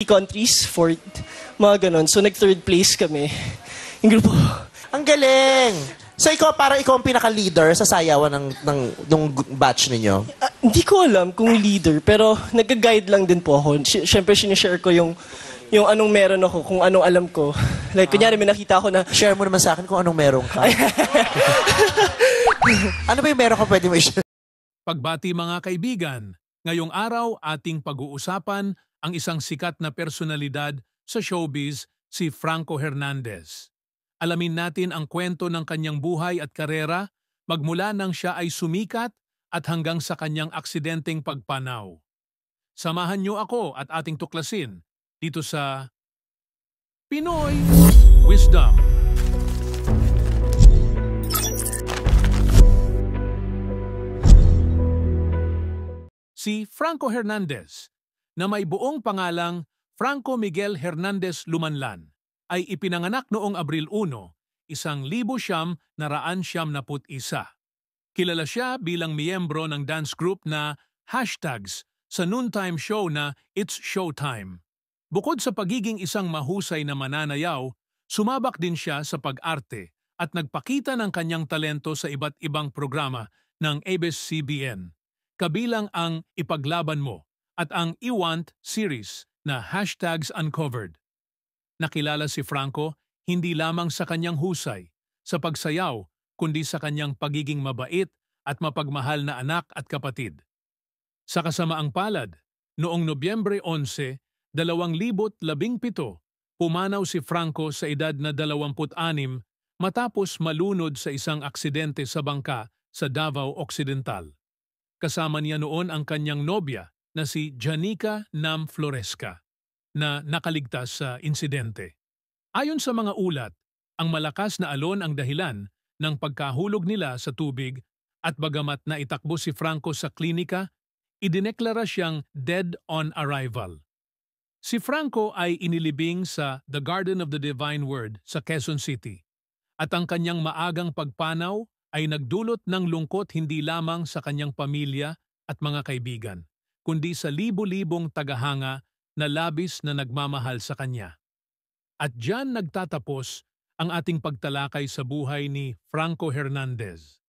countries, fourth, mga ganon. So, nag-third place kami. Yung grupo. Ang galing! So, parang ikaw ang pinaka-leader sa sayawan nung batch ninyo? Hindi ko alam kung leader, pero nag-guide lang din po ako. Siyempre, sinishare ko yung anong meron ako, kung anong alam ko. Like, kunyari, may nakita ako na... Share mo naman sa akin kung anong meron ka. Ano ba yung meron ka pwede mo i-share? Pagbati mga kaibigan, ngayong araw ating pag-uusapan ang isang sikat na personalidad sa showbiz, si Franco Hernandez. Alamin natin ang kwento ng kanyang buhay at karera magmula nang siya ay sumikat at hanggang sa kanyang aksidenteng pagpanaw. Samahan niyo ako at ating tuklasin dito sa Pinoy Wisdom. Si Franco Hernandez, na may buong pangalang Franco Miguel Hernandez Lumanlan, ay ipinanganak noong Abril 1, 1991. Kilala siya bilang miyembro ng dance group na Hashtags sa noontime show na It's Showtime. Bukod sa pagiging isang mahusay na mananayaw, sumabak din siya sa pag-arte at nagpakita ng kanyang talento sa iba't ibang programa ng ABS-CBN, kabilang ang Ipaglaban Mo at ang I-Want series na Hashtags Uncovered. Nakilala si Franco hindi lamang sa kanyang husay sa pagsayaw, kundi sa kanyang pagiging mabait at mapagmahal na anak at kapatid. Sa kasamaang palad, noong Nobyembre 11, 2017, pumanaw si Franco sa edad na 26 matapos malunod sa isang aksidente sa bangka sa Davao Occidental. Kasama niya noon ang kanyang nobya na si Janica Nam Floresca, na nakaligtas sa insidente. Ayon sa mga ulat, ang malakas na alon ang dahilan ng pagkahulog nila sa tubig at bagamat na itakbo si Franco sa klinika, idineklara siyang dead on arrival. Si Franco ay inilibing sa The Garden of the Divine Word sa Quezon City at ang kanyang maagang pagpanaw ay nagdulot ng lungkot hindi lamang sa kanyang pamilya at mga kaibigan, kundi sa libo-libong tagahanga na labis na nagmamahal sa kanya. At diyan nagtatapos ang ating pagtalakay sa buhay ni Franco Hernandez.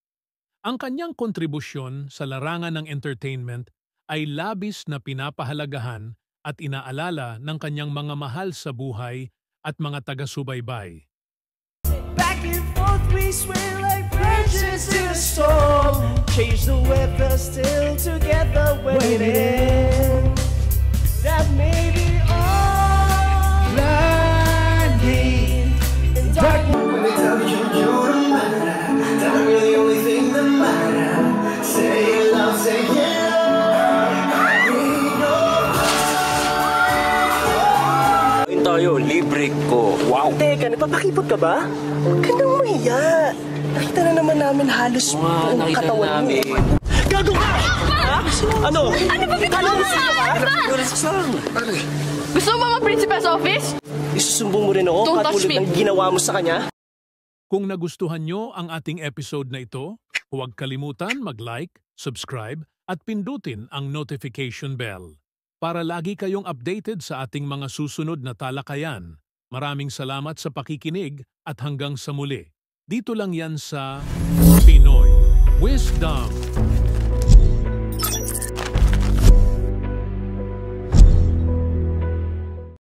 Ang kanyang kontribusyon sa larangan ng entertainment ay labis na pinapahalagahan at inaalala ng kanyang mga mahal sa buhay at mga taga-subaybay. Back and forth we sway like branches to the storm. Change the weather, still together waiting. That may be all blinding in darkness. When they tell you you're the matter, that I'm really the only thing that matters. Say love, say yeah. Tayo, libre ko. Wow! Teka, nagpapakipot ka ba? Ganda mo iya. Nakita na naman namin halos buong katawan mo. Gago ka! Ha? Ano? Ano ba bitaw mo? Gusto mo mga principal's office? Isusumbong mo rin ako Don't touch katulad me. ng ginawa mo sa kanya? Kung nagustuhan nyo ang ating episode na ito, huwag kalimutan mag-like, subscribe at pindutin ang notification bell para lagi kayong updated sa ating mga susunod na talakayan. Maraming salamat sa pakikinig at hanggang sa muli. Dito lang yan sa Pinoy Wisdom.